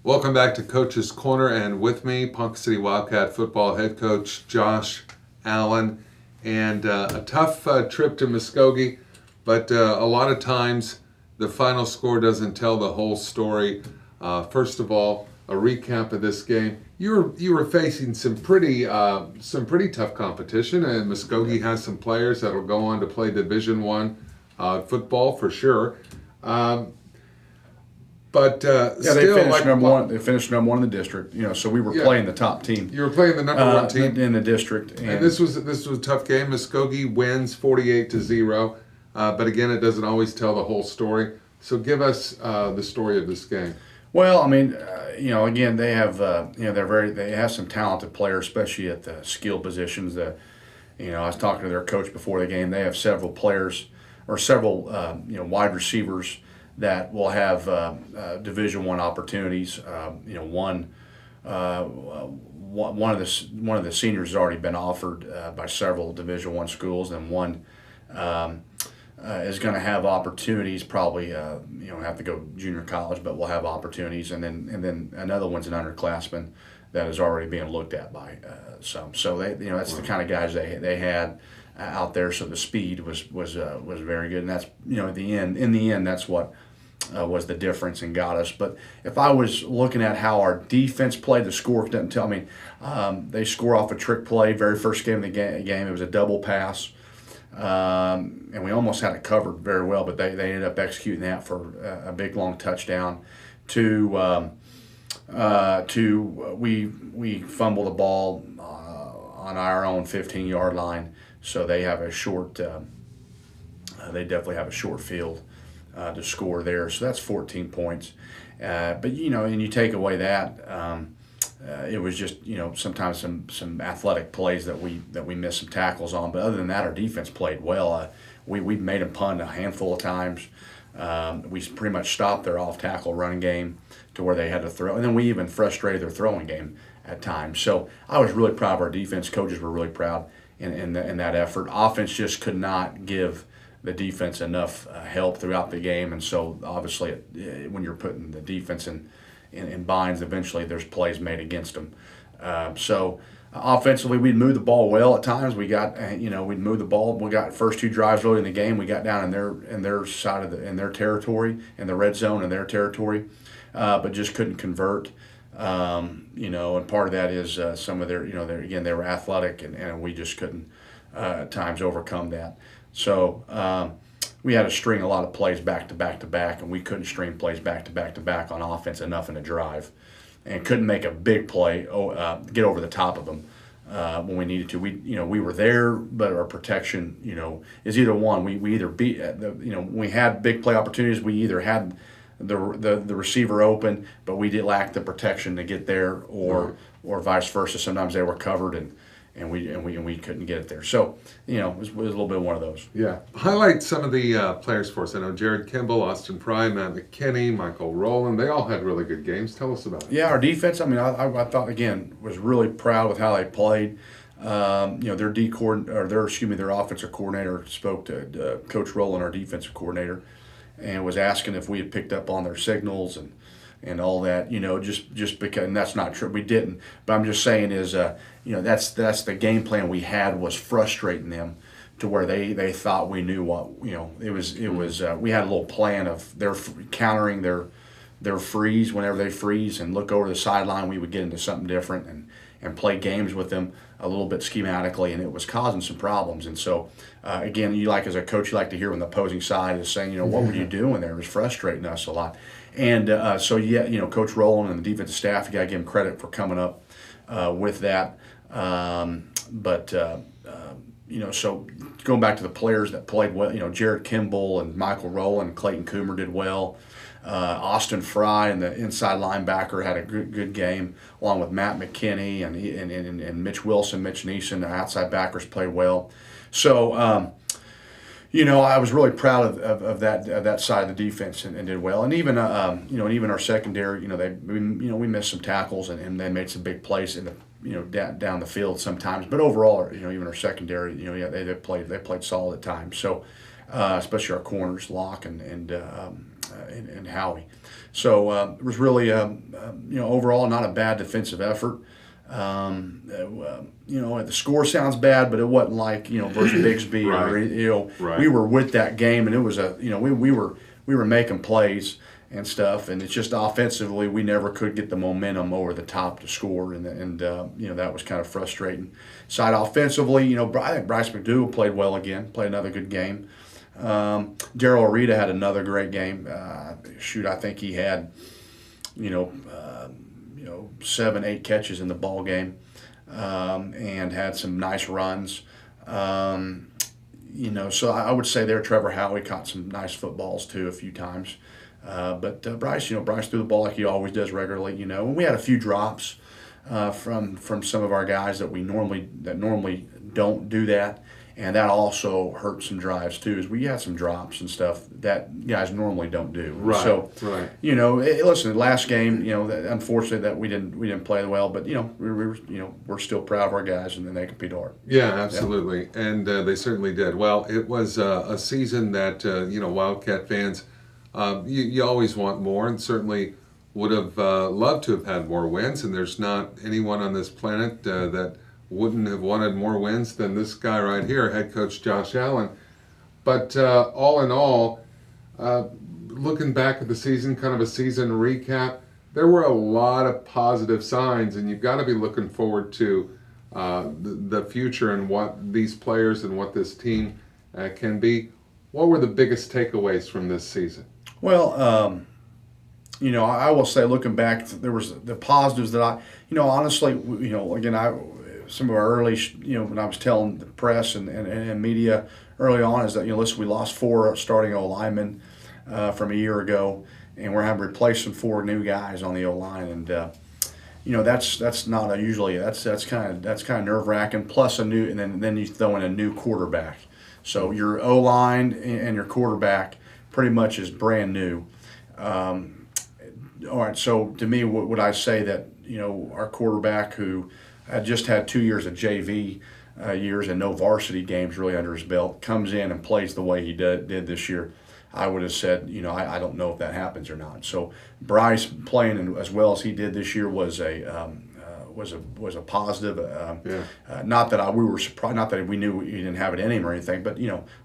Welcome back to Coach's Corner, and with me, Ponca City Wildcat football head coach Josh Allen. And a tough trip to Muskogee, but a lot of times the final score doesn't tell the whole story. First of all, a recap of this game. You were facing some pretty tough competition, and Muskogee has some players that will go on to play Division I football for sure. But they still, finished number one. They finished number one in the district. So we were playing the top team. You were playing the number one team in the district, and this was a tough game. Muskogee wins 48-0, but again, it doesn't always tell the whole story. So give us the story of this game. Well, I mean, again, they have they have some talented players, especially at the skill positions. I was talking to their coach before the game. They have several players or several wide receivers that will have Division I opportunities. One of the seniors has already been offered by several Division I schools, and one is going to have opportunities. Probably have to go junior college, but will have opportunities. And then another one's an underclassman that is already being looked at by some. So that's the kind of guys they had out there. So the speed was very good, and that's in the end that's what was the difference and got us. But if I was looking at how our defense played, the score doesn't tell me. They score off a trick play. Very first game of the game, it was a double pass, and we almost had it covered very well. But they ended up executing that for a big long touchdown. We fumble the ball on our own 15-yard line, so they have a short. They definitely have a short field to score there, so that's 14 points. But and you take away that, it was just sometimes some athletic plays that we missed some tackles on. But other than that, our defense played well. We made them punt a handful of times. We pretty much stopped their off tackle running game to where they had to throw, and then we even frustrated their throwing game at times. So I was really proud of our defense. Coaches were really proud in that effort. Offense just could not give the defense enough help throughout the game, and so obviously when you're putting the defense in binds, eventually there's plays made against them. So offensively, we'd move the ball well at times. We got we'd move the ball. We got first two drives early in the game. We got down in their side of in their territory, in the red zone in their territory, but just couldn't convert. And part of that is some of they were athletic, and we just couldn't at times overcome that. So we had to string a lot of plays back to back to back, and we couldn't string plays back to back to back on offense enough in a drive, and couldn't make a big play, get over the top of them when we needed to. We were there, but our protection, is either one. We either beat, when we had big play opportunities, we either had the receiver open, but we did lack the protection to get there, or vice versa. Sometimes they were covered and we couldn't get it there. So, it was a little bit one of those. Yeah. Highlight some of the players for us. I know Jared Kimball, Austin Fry, Matt McKinney, Michael Rowland. They all had really good games. Tell us about it. Yeah, our defense, I thought, again, was really proud with how they played. Their their offensive coordinator spoke to Coach Rowland, our defensive coordinator, and was asking if we had picked up on their signals and all that, just because, and that's not true. We didn't, but I'm just saying is, that's the game plan we had, was frustrating them to where they thought we knew what, it was we had a little plan of their countering their freeze whenever they freeze and look over the sideline. We would get into something different and play games with them a little bit schematically, and it was causing some problems. And so, again, as a coach, you like to hear when the opposing side is saying, what were you doing there? It was frustrating us a lot. And Coach Rowland and the defensive staff, you got to give them credit for coming up with that. So going back to the players that played well, Jared Kimball and Michael Rowland and Clayton Coomer did well. Austin Fry and the inside linebacker had a good game, along with Matt McKinney and Mitch Wilson, Mitch Neeson, the outside backers played well. So, I was really proud of that side of the defense and did well. And even even our secondary, we missed some tackles and they made some big plays in the down the field sometimes. But overall, even our secondary, they played solid at times. So, especially our corners, Locke and and Howie. So it was really, overall not a bad defensive effort. The score sounds bad, but it wasn't like versus Bigsby Right. Right. we were with that game, and it was we were making plays and stuff, and it's just offensively we never could get the momentum over the top to score, and that was kind of frustrating. Side offensively, I think Bryce McDougal played well again, played another good game. Daryl Arita had another great game. I think he had 7-8 catches in the ball game, and had some nice runs. So I would say there Trevor Howie caught some nice footballs too a few times. But Bryce threw the ball like he always does regularly. And we had a few drops from some of our guys that normally don't do that, and that also hurt some drives too. As we had some drops and stuff that guys normally don't do. Right. So right. Listen, last game, unfortunately that we didn't play well, but we're still proud of our guys, and then they compete hard. Yeah, absolutely, and they certainly did. Well, it was a season that Wildcat fans. You always want more, and certainly would have loved to have had more wins. And there's not anyone on this planet that wouldn't have wanted more wins than this guy right here, head coach Josh Allen. But all in all, looking back at the season, kind of a season recap, there were a lot of positive signs, and you've got to be looking forward to the future and what these players and what this team can be. What were the biggest takeaways from this season? Well, I will say, looking back, there was the positives that honestly, some of our early, when I was telling the press and media early on is that, listen, we lost 4 starting O-linemen from a year ago, and we're having to replace some 4 new guys on the O-line, and that's not usually that's kind of nerve-wracking. Plus and then you throw in a new quarterback, so your O-line and your quarterback pretty much is brand new. All right, so to me, would I say that our quarterback, who had just had 2 years of JV years and no varsity games really under his belt, comes in and plays the way he did this year, I would have said, I don't know if that happens or not. So Bryce playing as well as he did this year was a positive. Not that we were surprised, not that we knew he didn't have it in him or anything, but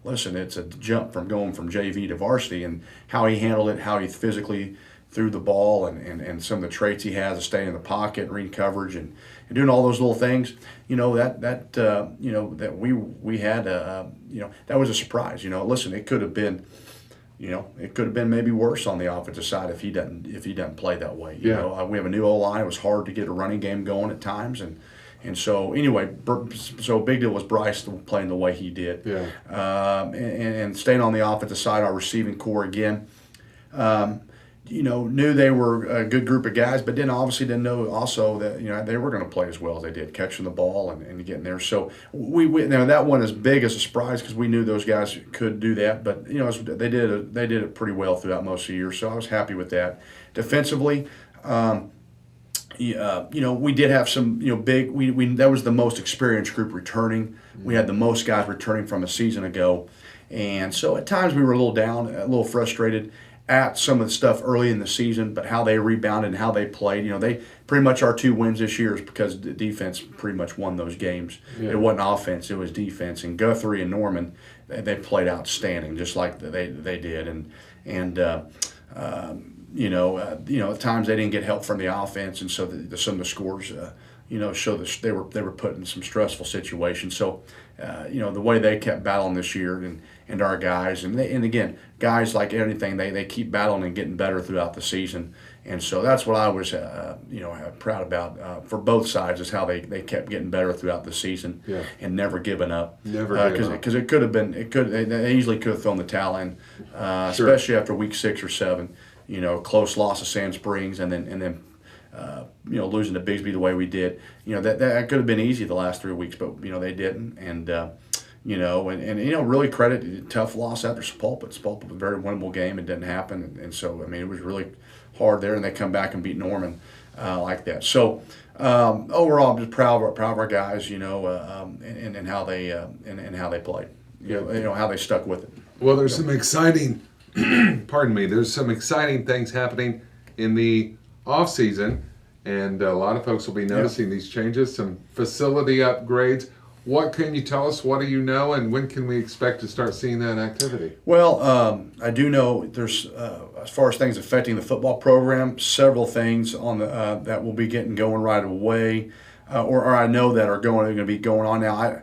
listen, it's a jump from going from JV to varsity, and how he handled it, how he physically threw the ball, and some of the traits he has of staying in the pocket, reading coverage, and doing all those little things. That we had. That was a surprise. Listen, it could have been. It could have been maybe worse on the offensive side if he doesn't play that way. We have a new O-line. It was hard to get a running game going at times, and so anyway, so big deal was Bryce playing the way he did. And staying on the offensive side, our receiving core again. Knew they were a good group of guys, but then obviously didn't know also that they were going to play as well as they did, catching the ball and getting there. So that wasn't as big as a surprise because we knew those guys could do that. But they did it pretty well throughout most of the year, so I was happy with that. Defensively, we did have some big. That was the most experienced group returning. We had the most guys returning from a season ago, and so at times we were a little down, a little frustrated at some of the stuff early in the season, but how they rebounded and how they played. They pretty much our 2 wins this year is because the defense pretty much won those games. It wasn't offense, it was defense. And Guthrie and Norman, they played outstanding, just like they did. And at times they didn't get help from the offense, and so some of the scores, show that they were put in some stressful situations. So, the way they kept battling this year, and our guys, and again, guys like anything, they keep battling and getting better throughout the season. And so that's what I was, proud about for both sides, is how they kept getting better throughout the season and never giving up. Because it could have been, they easily could have thrown the towel in, especially after week 6 or 7. Close loss of Sand Springs, and then losing to Bigsby the way we did. That could have been easy the last 3 weeks, but they didn't. And really credit tough loss after Sepulpa. Sepulpa was a very winnable game. It didn't happen, and so it was really hard there. And they come back and beat Norman like that. So overall, I'm just proud of our guys. And how they played. How they stuck with it. Well, there's some exciting pardon me, there's some exciting things happening in the off season, and a lot of folks will be noticing these changes, some facility upgrades. What can you tell us? What do you know, and when can we expect to start seeing that activity? Well, I do know there's, as far as things affecting the football program, several things on the that will be getting going right away, or I know that are going to be going on now.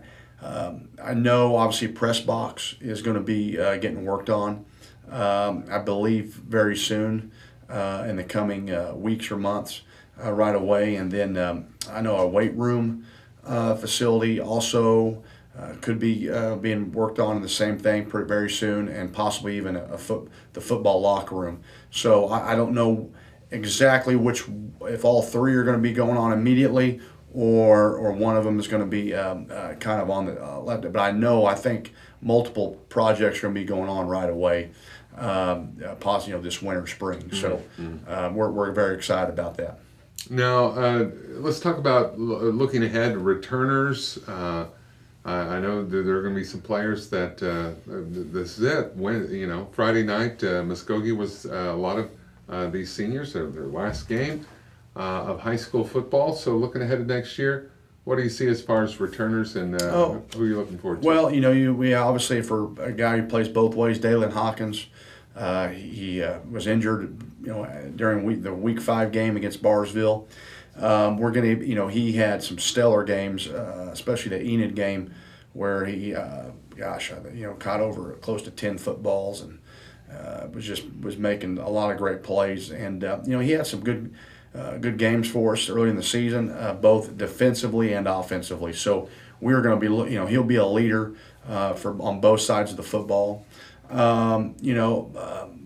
I know obviously press box is going to be getting worked on. I believe very soon, in the coming weeks or months, right away, and then I know a weight room facility also could be being worked on in the same thing very soon, and possibly even the football locker room. So I don't know exactly if all three are going to be going on immediately, or one of them is going to be kind of on the left. But I think multiple projects are going to be going on right away, possibly this winter, spring. So we're very excited about that. Now, let's talk about looking ahead, returners. I know that there are going to be some players that this is it. When Friday night, Muskogee was a lot of these seniors, their last game of high school football. So looking ahead to next year, what do you see as far as returners, and who are you looking forward to? Well, we obviously, for a guy who plays both ways, Dalen Hawkins, he was injured, during the week 5 game against Barsville. We're gonna, he had some stellar games, especially the Enid game, where he, caught over close to 10 footballs, and was making a lot of great plays. And he had some good games for us early in the season, both defensively and offensively. So we're going to be, he'll be a leader on both sides of the football.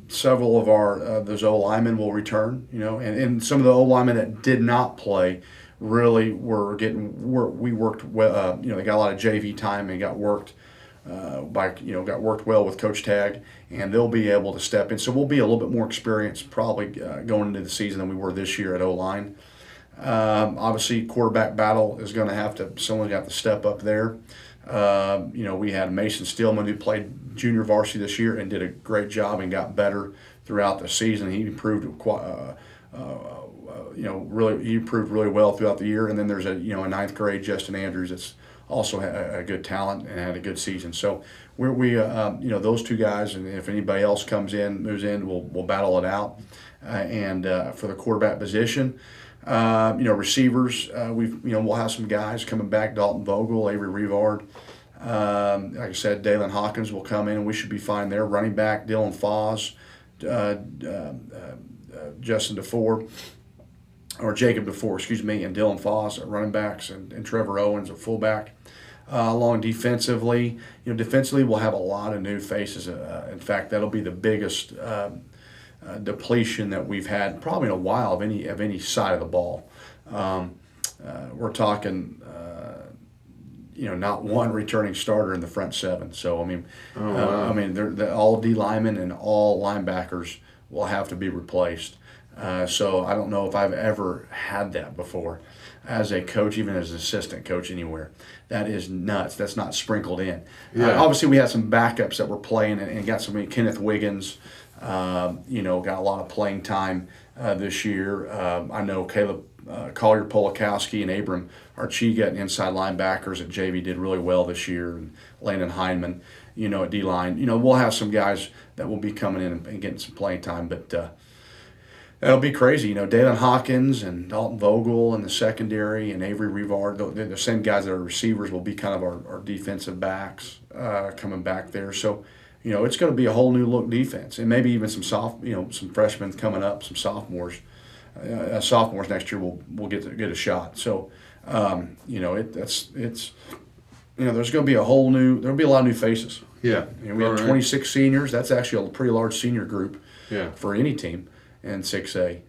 Several of our those O linemen will return. And some of the O linemen that did not play really we worked well. They got a lot of JV time and got worked got worked well with Coach Tagg, and they'll be able to step in. So we'll be a little bit more experienced probably going into the season than we were this year at O line. Obviously, quarterback battle is going to someone's got to step up there. We had Mason Stillman, who played junior varsity this year and did a great job and got better throughout the season. He improved he improved really well throughout the year. And then there's a 9th grade Justin Andrews that's also had a good talent and had a good season. So those two guys, and if anybody else moves in, we'll battle it out. And for the quarterback position, receivers, we'll have some guys coming back: Dalton Vogel, Avery Revard. Like I said, Dalen Hawkins will come in, and we should be fine there. Running back: Dylan Foss, Justin DeFore, or Jacob DeFore, and Dylan Foss at running backs, and Trevor Owens at fullback. Along defensively, defensively we'll have a lot of new faces. In fact, that'll be the biggest depletion that we've had probably in a while of any side of the ball. We're talking, not one returning starter in the front 7. So all D linemen and all linebackers will have to be replaced. So I don't know if I've ever had that before as a coach, even as an assistant coach anywhere. That is nuts. That's not sprinkled in. Yeah. Obviously, we had some backups that were playing and got some. Kenneth Wiggins, got a lot of playing time this year. I know Caleb Collier Polakowski and Abram Archiga and inside linebackers at JV did really well this year, and Landon Heineman, at D-line. We'll have some guys that will be coming in and getting some playing time, but that'll be crazy. Dalen Hawkins and Dalton Vogel in the secondary, and Avery Revard, the same guys that are receivers, will be kind of our defensive backs coming back there. So, it's going to be a whole new look defense, and maybe even some some freshmen coming up, some sophomores. Sophomores next year will get a shot. So, there's going to be there'll be a lot of new faces. Yeah. We have 26 seniors. That's actually a pretty large senior group. Yeah. For any team in 6A.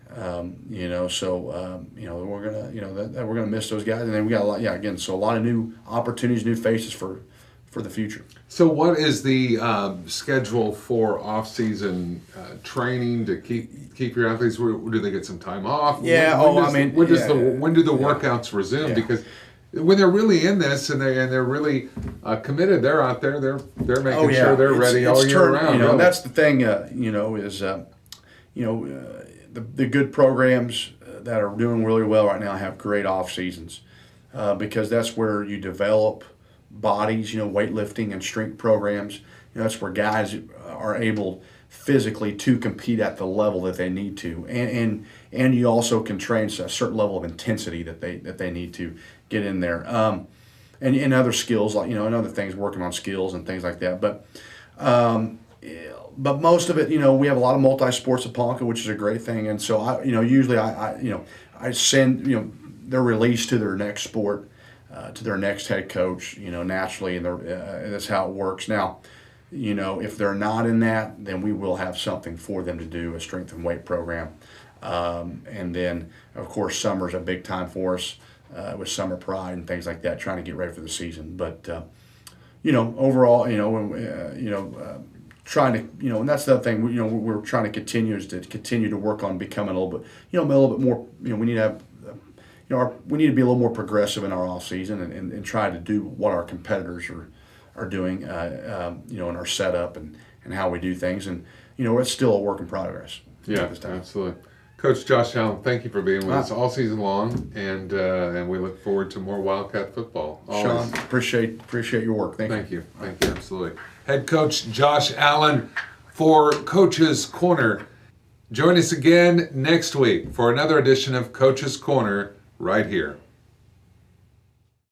We're gonna miss those guys, and then we got a lot. Yeah, again, so a lot of new opportunities, new faces for the future. So what is the schedule for off-season training to keep your athletes? Do they get some time off? Yeah. When do the workouts resume? Yeah. Because when they're really in this and they're really committed, they're out there. They're making Oh, yeah. sure they're ready all year round. You know, really. and that's the thing. Is the good programs that are doing really well right now have great off seasons because that's where you develop bodies. Weightlifting and strength programs. That's where guys are able physically to compete at the level that they need to, and you also can train a certain level of intensity that they need to get in there, and other skills like and other things, working on skills and things like that. But most of it, we have a lot of multi-sports at Ponca, which is a great thing, and so usually I send their release to their next sport, to their next head coach, naturally, and that's how it works now. If they're not in that, then we will have something for them to do, a strength and weight program. And then, of course, summer's a big time for us with Summer Pride and things like that, trying to get ready for the season. But, overall, trying to, and that's the other thing, we're trying to continue to work on becoming a little bit, a little bit more, we need to have, we need to be a little more progressive in our off season and try to do what our competitors are doing, in our setup and how we do things. And, it's still a work in progress. Yeah, absolutely. Coach Josh Allen, thank you for being with us all season long, and we look forward to more Wildcat football. Always. Sean, appreciate your work. Thank you. Thank you, absolutely. Head coach Josh Allen for Coach's Corner. Join us again next week for another edition of Coach's Corner right here.